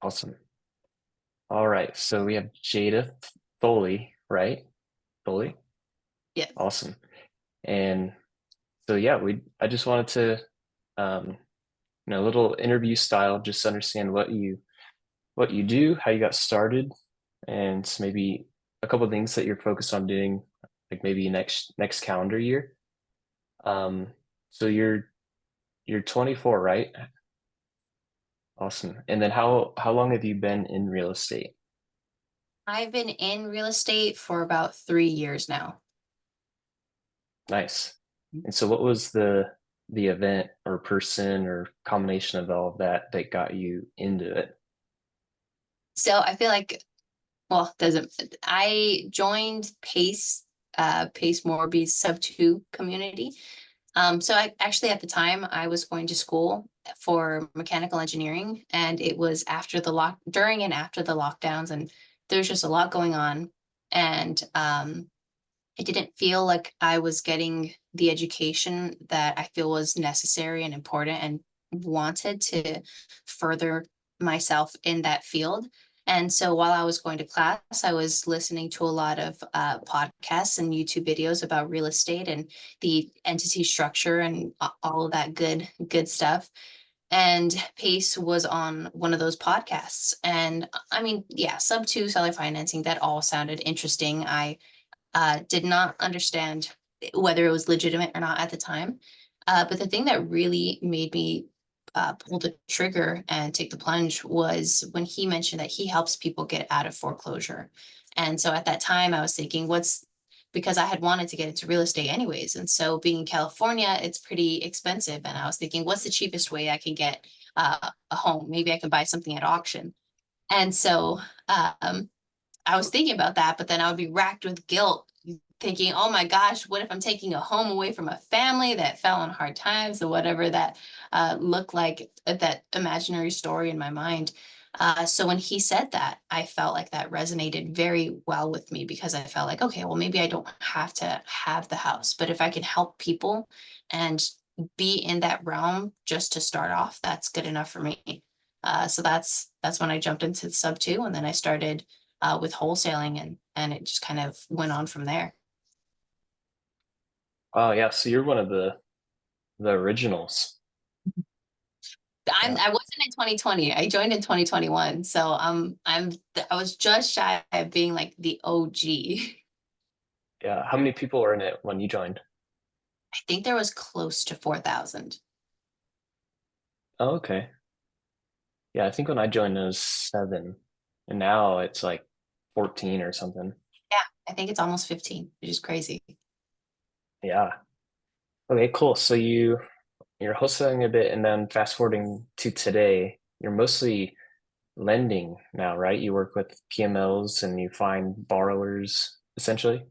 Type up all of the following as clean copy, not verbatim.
Awesome. All right. So we have Jada Thoele, right? Thoele. Yes. Awesome. And so yeah, I just wanted to a little interview style, just understand what you do, how you got started, and maybe a couple of things that you're focused on doing, like maybe next calendar year. Um, so you're 24, right? Awesome. And then how long have you been in real estate? I've been in real estate for about 3 years now. Nice. And so what was the event or person or combination of all of that got you into it? So I feel like, well, doesn't I joined Pace Morby's Subto community. So I actually at the time I was going to school for mechanical engineering, and it was after the during and after the lockdowns, and there's just a lot going on. And I didn't feel like I was getting the education that I feel was necessary and important and wanted to further myself in that field. And so while I was going to class, I was listening to a lot of podcasts and YouTube videos about real estate and the entity structure and all of that good stuff. And Pace was on one of those podcasts. And I mean, yeah, sub two seller financing, that all sounded interesting. I did not understand whether it was legitimate or not at the time. But the thing that really made me pull the trigger and take the plunge was when he mentioned that he helps people get out of foreclosure. And so at that time, I was thinking, because I had wanted to get into real estate anyways. And so being in California, it's pretty expensive. And I was thinking, what's the cheapest way I can get a home? Maybe I can buy something at auction. And so I was thinking about that, but then I would be racked with guilt, thinking, oh my gosh, what if I'm taking a home away from a family that fell on hard times or whatever that looked like that imaginary story in my mind. So when he said that, I felt like that resonated very well with me because I felt like, okay, well, maybe I don't have to have the house, but if I can help people and be in that realm just to start off, that's good enough for me. So that's when I jumped into the sub two, and then I started with wholesaling, and it just kind of went on from there. Oh yeah, so you're one of the originals. Yeah. I wasn't in 2020. I joined in 2021. So I was just shy of being like the OG. Yeah. How many people were in it when you joined? I think there was close to 4,000. Oh, okay. Yeah, I think when I joined it was 7, and now it's like 14 or something. Yeah, I think it's almost 15, which is crazy. Yeah. Okay, cool. So you're wholesaling a bit, and then fast forwarding to today, you're mostly lending now, right? You work with PMLs and you find borrowers essentially.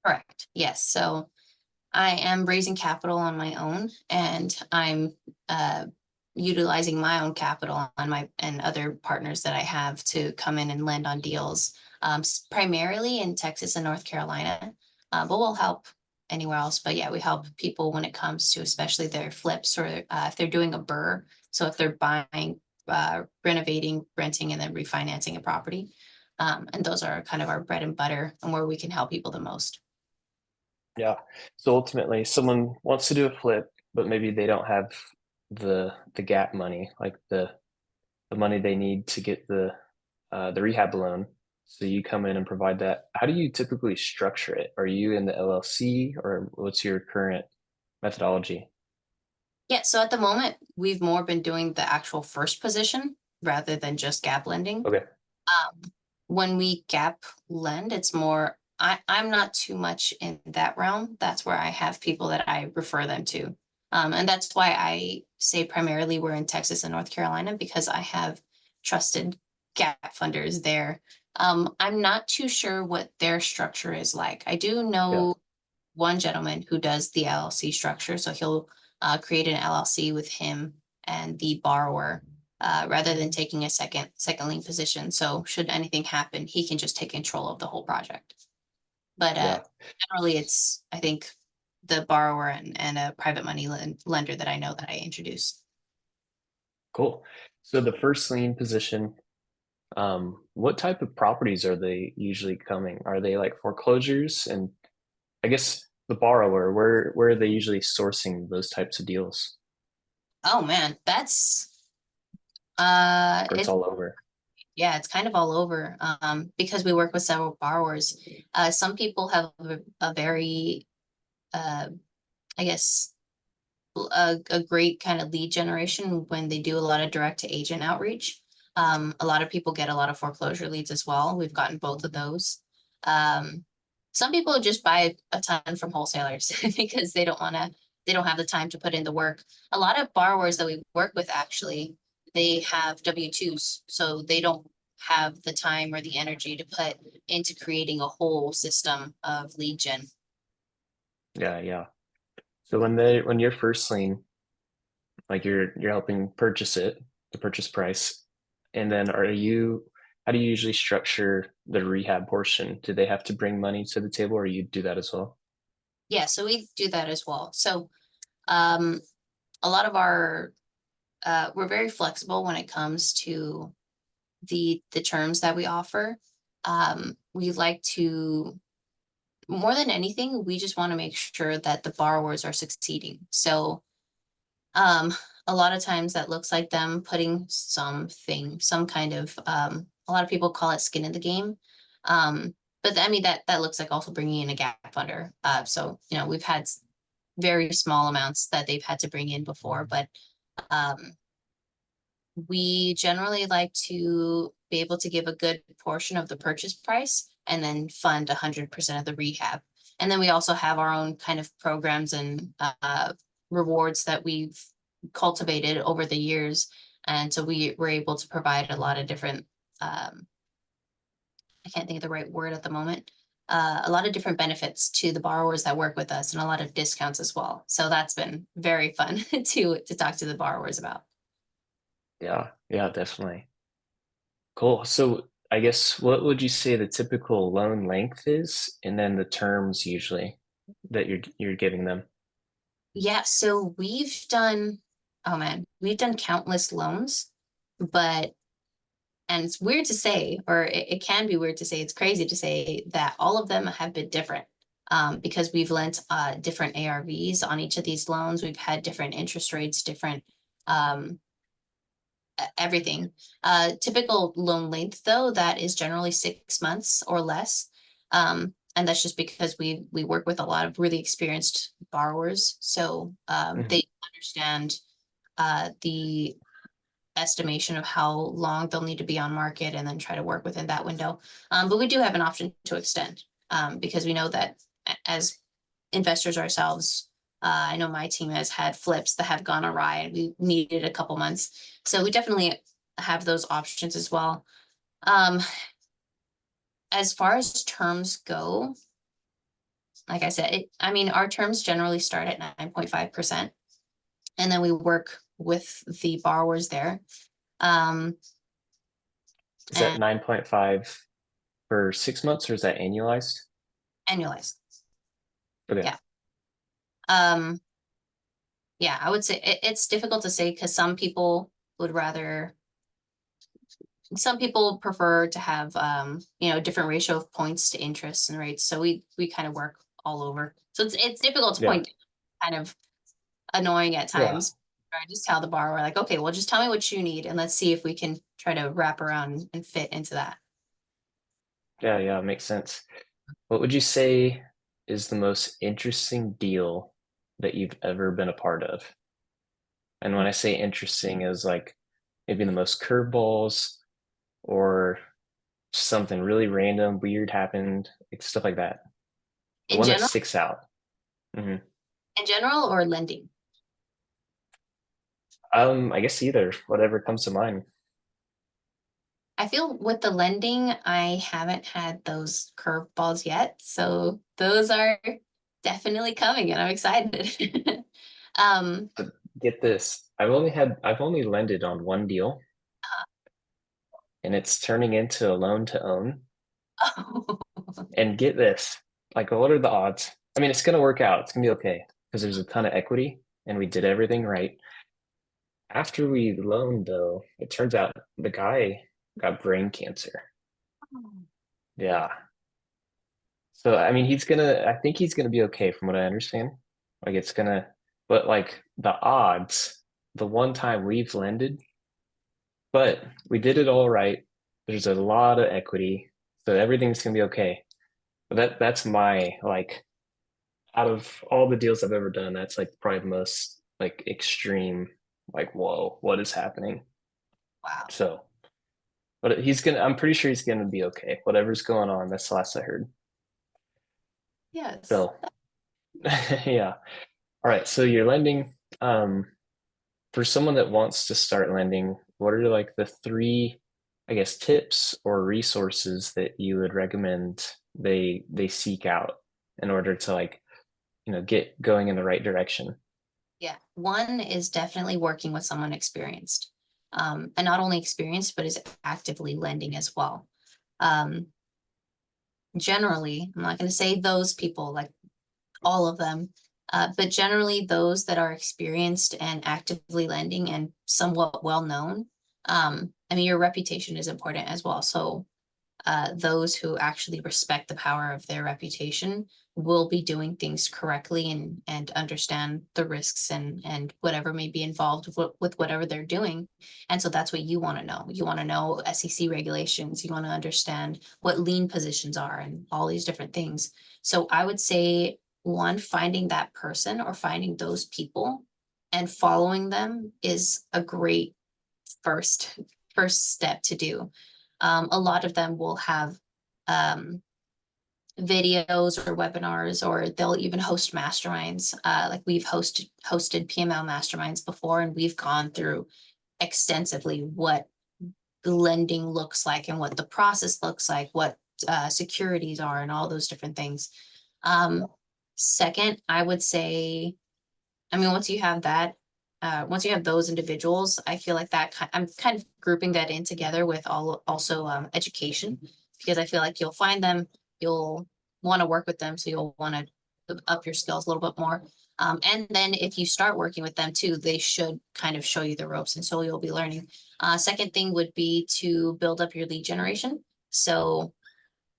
Correct. Yes. So I am raising capital on my own, and I'm uh, utilizing my own capital on my and other partners that I have to come in and lend on deals, primarily in Texas and North Carolina, but we'll help anywhere else. But yeah, we help people when it comes to especially their flips or if they're doing a burr. So if they're buying, renovating, renting, and then refinancing a property. And those are kind of our bread and butter and where we can help people the most. Yeah. So ultimately, someone wants to do a flip, but maybe they don't have the gap money, like the money they need to get the rehab loan. So you come in and provide that. How do you typically structure it? Are you in the LLC or what's your current methodology? Yeah, so at the moment, we've more been doing the actual first position rather than just gap lending. Okay. Um, when we gap lend, it's more, I'm not too much in that realm. That's where I have people that I refer them to. And that's why I say primarily we're in Texas and North Carolina because I have trusted gap funders there. I'm not too sure what their structure is like. I do Yeah. know one gentleman who does the LLC structure. So he'll create an LLC with him and the borrower rather than taking a second lien position. So should anything happen, he can just take control of the whole project. But Yeah. generally, it's I think the borrower and a private money lender that I know that I introduce. Cool. So the first lien position, what type of properties are they usually coming? Are they like foreclosures? And I guess the borrower, where are they usually sourcing those types of deals? Oh man, Or it's it's all over? yeah, it's kind of all over. Because we work with several borrowers. Some people have a very uh I guess a great kind of lead generation when they do a lot of direct to agent outreach. A lot of people get a lot of foreclosure leads as well. We've gotten both of those. Um, some people just buy a ton from wholesalers because they don't have the time to put in the work. A lot of borrowers that we work with actually, they have W-2s, so they don't have the time or the energy to put into creating a whole system of lead gen. Yeah, yeah. So when you're first lien, like you're helping purchase it, the purchase price, and then how do you usually structure the rehab portion? Do they have to bring money to the table, or you do that as well? Yeah, so we do that as well. So um, a lot of our we're very flexible when it comes to the terms that we offer. We like to more than anything, we just want to make sure that the borrowers are succeeding. So um, a lot of times that looks like them putting some kind of a lot of people call it skin in the game. But I mean that looks like also bringing in a gap funder. So you know we've had very small amounts that they've had to bring in before, but um, we generally like to be able to give a good portion of the purchase price and then fund 100% of the rehab. And then we also have our own kind of programs and rewards that we've cultivated over the years. And so we were able to provide a lot of different, I can't think of the right word at the moment, a lot of different benefits to the borrowers that work with us and a lot of discounts as well. So that's been very fun to talk to the borrowers about. Yeah, yeah, definitely. Cool. So I guess what would you say the typical loan length is, and then the terms usually that you're giving them? Yeah, so we've done, oh man, we've done countless loans, but, and it's weird to say, or it can be weird to say, it's crazy to say that all of them have been different. Because we've lent different ARVs on each of these loans. We've had different interest rates, different um, everything. Typical loan length, though, that is generally 6 months or less. And that's just because we work with a lot of really experienced borrowers. So Mhm. they understand the estimation of how long they'll need to be on market and then try to work within that window. But we do have an option to extend because we know that as investors ourselves, I know my team has had flips that have gone awry and we needed a couple months. So we definitely have those options as well. Um, as far as terms go, like I said, I mean, our terms generally start at 9.5%, and then we work with the borrowers there. Um, Is that and 9.5 for 6 months, or is that annualized? annualized. Okay. Yeah. Um, yeah, I would say it's difficult to say because would rather, some people prefer to have, different ratio of points to interest and rates. So we kind of work all over. So it's difficult to Yeah. point, kind of annoying at Yeah. times. I just tell the borrower like, okay, well, just tell me what you need and let's see if we can try to wrap around and fit into that. Yeah, yeah, makes sense. What would you say is the most interesting deal that you've ever been a part of? And when I say interesting, is like maybe the most curveballs or something really random, weird happened, like stuff like that. The In one that general, sticks out. Hmm. in general or lending. I guess either, whatever comes to mind. I feel with the lending, I haven't had those curveballs yet. So those are definitely coming and I'm excited. um, But get this, I've only lended on one deal, and it's turning into a loan to own. And get this, like, what are the odds? I mean, it's gonna work out. It's gonna be okay because there's a ton of equity, and we did everything right. After we loaned, though, it turns out the guy got brain cancer. Yeah. So I mean, I think he's gonna be okay from what I understand. Like it's gonna, but like the odds, the one time we've lended, but we did it all right. There's a lot of equity, so everything's gonna be okay. But that's my like out of all the deals I've ever done, that's like probably the most like extreme, like, whoa, what is happening? Wow. So, but I'm pretty sure he's gonna be okay. Whatever's going on, that's the last I heard. Yes. So, yeah. All right. So you're lending. For someone that wants to start lending, what are like the three, I guess, tips or resources that you would recommend they seek out in order to like, get going in the right direction? Yeah. One is definitely working with someone experienced. And not only experienced, but is actively lending as well. Um, Generally, I'm not going to say those people, like all of them, but generally those that are experienced and actively lending and somewhat well known. I mean, your reputation is important as well. So those who actually respect the power of their reputation will be doing things correctly and understand the risks and whatever may be involved with whatever they're doing. And so that's what you want to know. You want to know SEC regulations. You want to understand what lien positions are and all these different things. So I would say one, finding that person or finding those people and following them is a great first first step to do. A lot of them will have um, videos or webinars, or they'll even host masterminds. Like we've hosted PML masterminds before, and we've gone through extensively what lending looks like and what the process looks like, what securities are, and all those different things. Um, Second, I would say, I mean, once you have those individuals, I feel like I'm kind of grouping that in together with also education, because I feel like you'll find them, you'll want to work with them, so you'll want to up your skills a little bit more. And then if you start working with them too, they should kind of show you the ropes, and so you'll be learning. Second thing would be to build up your lead generation. So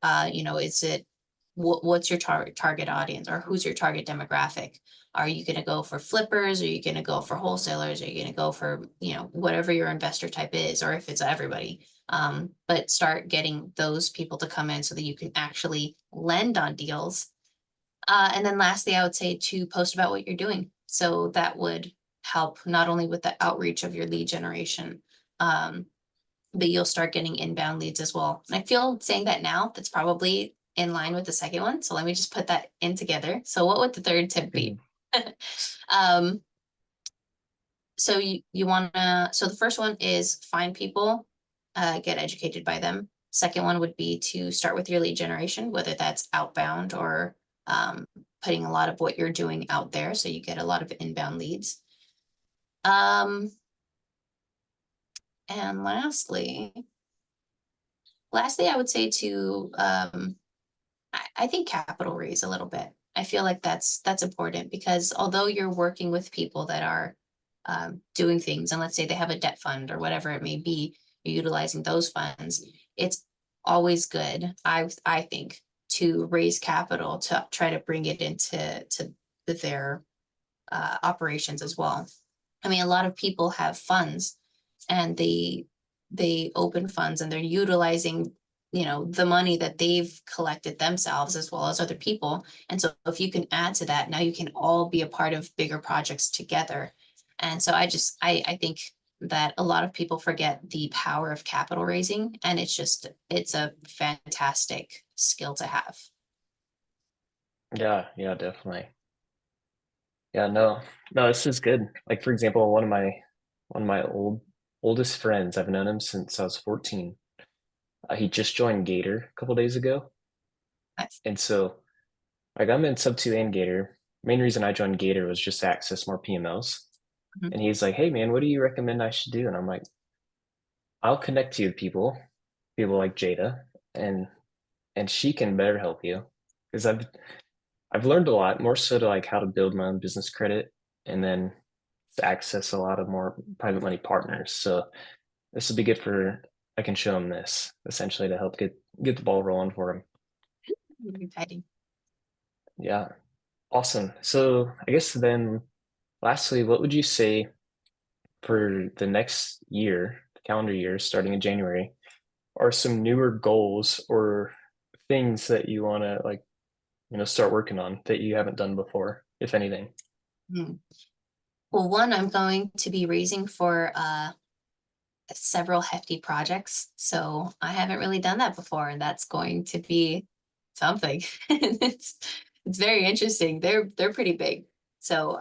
is it what's your target audience, or who's your target demographic? Are you going to go for flippers? Are you going to go for wholesalers? Are you going to go for, whatever your investor type is, or if it's everybody? But start getting those people to come in so that you can actually lend on deals. And then lastly, I would say to post about what you're doing. So that would help not only with the outreach of your lead generation, um, but you'll start getting inbound leads as well. And I feel saying that now, that's probably in line with the second one. So let me just put that in together. So what would the third tip be? Mhm. um, so you wanna, so the first one is find people, get educated by them. Second one would be to start with your lead generation, whether that's outbound or putting a lot of what you're doing out there, so you get a lot of inbound leads. Um, and lastly, I would say to I think capital raise a little bit. I feel like that's important, because although you're working with people that are doing things, and let's say they have a debt fund or whatever it may be, you're utilizing those funds. It's always good, I think, to raise capital to try to bring it into their operations as well. I mean, a lot of people have funds, and they open funds and they're utilizing, the money that they've collected themselves as well as other people. And so if you can add to that, now you can all be a part of bigger projects together. And so I think that a lot of people forget the power of capital raising, and it's a fantastic skill to have. Yeah, yeah, definitely. Yeah, no, no, this is good. Like for example, one of my oldest friends, I've known him since I was 14. He just joined Gator a couple days ago, and so like I'm in Subto and Gator. Main reason I joined Gator was just to access more PMLs. Mhm. And he's like, "Hey man, what do you recommend I should do?" And I'm like, "I'll connect you with people like Jada, and she can better help you because I've learned a lot more so to like how to build my own business credit, and then to access a lot of more private money partners. So this would be good for, I can show them this essentially to help get the ball rolling for them. Exciting. Yeah, awesome. So I guess then lastly, what would you say for the next year, calendar year, starting in January, are some newer goals or things that you want to like, start working on that you haven't done before, if anything? Hmm. Well, one, I'm going to be raising for several hefty projects. So I haven't really done that before, and that's going to be something. It's very interesting. They're pretty big. So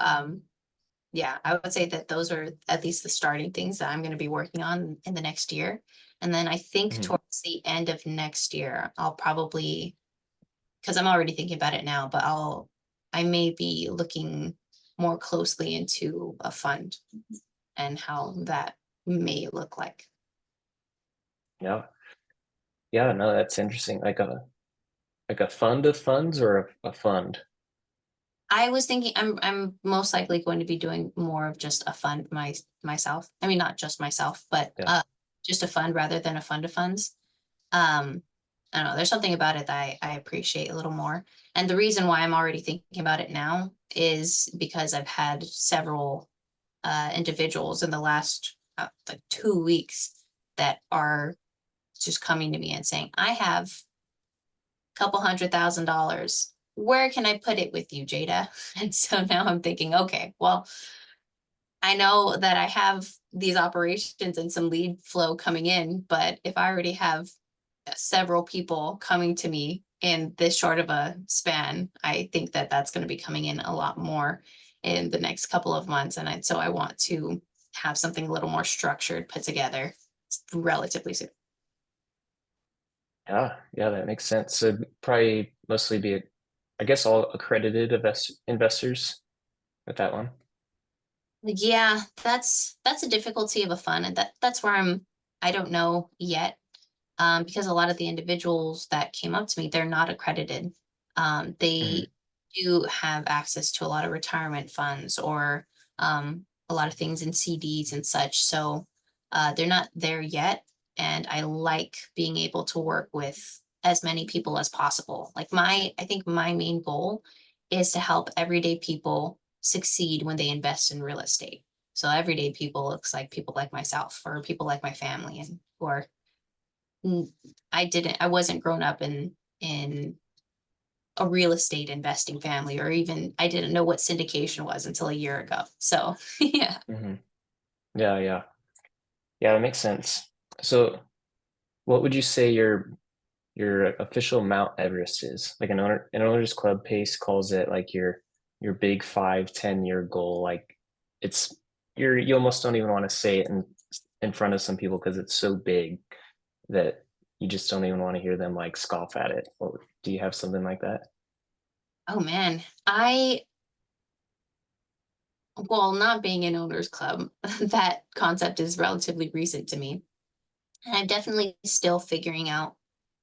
yeah, I would say that those are at least the starting things that I'm going to be working on in the next year. And then I think Mhm. towards the end of next year, I'll probably, because I'm already thinking about it now, but I may be looking more closely into a fund and how that may look like. Yeah. Yeah, no, that's interesting. Like a fund of funds or a fund. I was thinking I'm most likely going to be doing more of just a fund myself. I mean, not just myself, but Yeah. just a fund rather than a fund of funds. Um, I don't know, there's something about it that I appreciate a little more. And the reason why I'm already thinking about it now is because I've had several individuals in the last like 2 weeks that are just coming to me and saying, I have a couple $100,000. Where can I put it with you, Jada? And so now I'm thinking, okay, well, I know that I have these operations and some lead flow coming in, but if I already have several people coming to me in this short of a span, I think that that's going to be coming in a lot more in the next couple of months. And so I want to have something a little more structured, put together relatively soon. Yeah, yeah, that makes sense. So probably mostly be, I guess, all accredited investors with that one. Yeah, that's a difficulty of a fund, and that's where I don't know yet, because a lot of the individuals that came up to me, they're not accredited. Mhm. They do have access to a lot of retirement funds or a lot of things in CDs and such. So they're not there yet, and I like being able to work with as many people as possible. Like I think my main goal is to help everyday people succeed when they invest in real estate. So everyday people looks like people like myself or people like my family and who are I wasn't grown up in a real estate investing family, or even I didn't know what syndication was until a year ago. So yeah. Mhm. Yeah, yeah. Yeah, that makes sense. So what would you say your official Mount Everest is? Like an owners club pace calls it like your big 5, 10 year goal. Like it's you almost don't even want to say it in front of some people because it's so big that you just don't even want to hear them like scoff at it. Or do you have something like that? Oh man, I well, not being an owners club, that concept is relatively recent to me. And I'm definitely still figuring out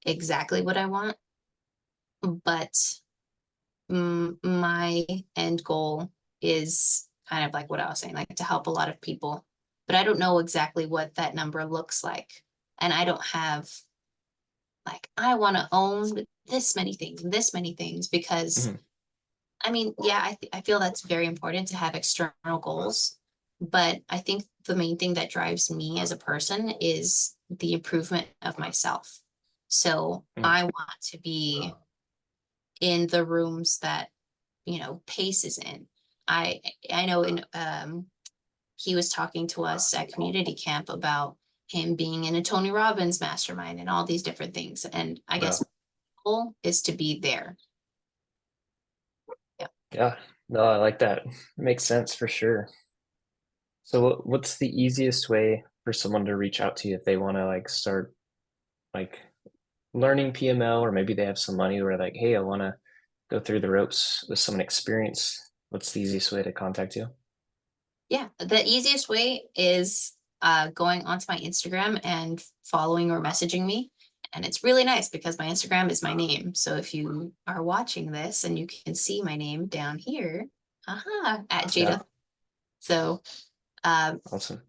exactly what I want, but my end goal is kind of like what I was saying, like to help a lot of people, but I don't know exactly what that number looks like. And I don't have like, I want to own this many things, because Mhm. I mean, yeah, I feel that's very important to have external goals. But I think the main thing that drives me as a person is the improvement of myself. So Mhm. I want to be in the rooms that Pace is in. I I know in he was talking to us at community camp about him being in a Tony Robbins mastermind and all these different things. And I Yeah. guess my goal is to be there. Yeah. Yeah. No, I like that. Makes sense for sure. So what's the easiest way for someone to reach out to you if they want to like start like learning PML, or maybe they have some money where like, hey, I want to go through the ropes with someone experienced. What's the easiest way to contact you? Yeah. The easiest way is going onto my Instagram and following or messaging me. And it's really nice because my Instagram is my name. So if you are watching this and you can see my name down here, at Yeah. Jada. So Awesome.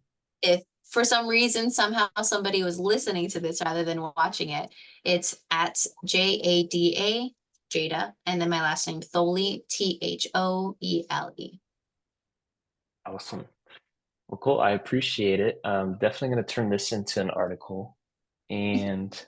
if for some reason somehow somebody was listening to this rather than watching it, it's at Jada, Jada, and then my last name Thoele, Thoele. Awesome. Well, cool. I appreciate it. Definitely going to turn this into an article. And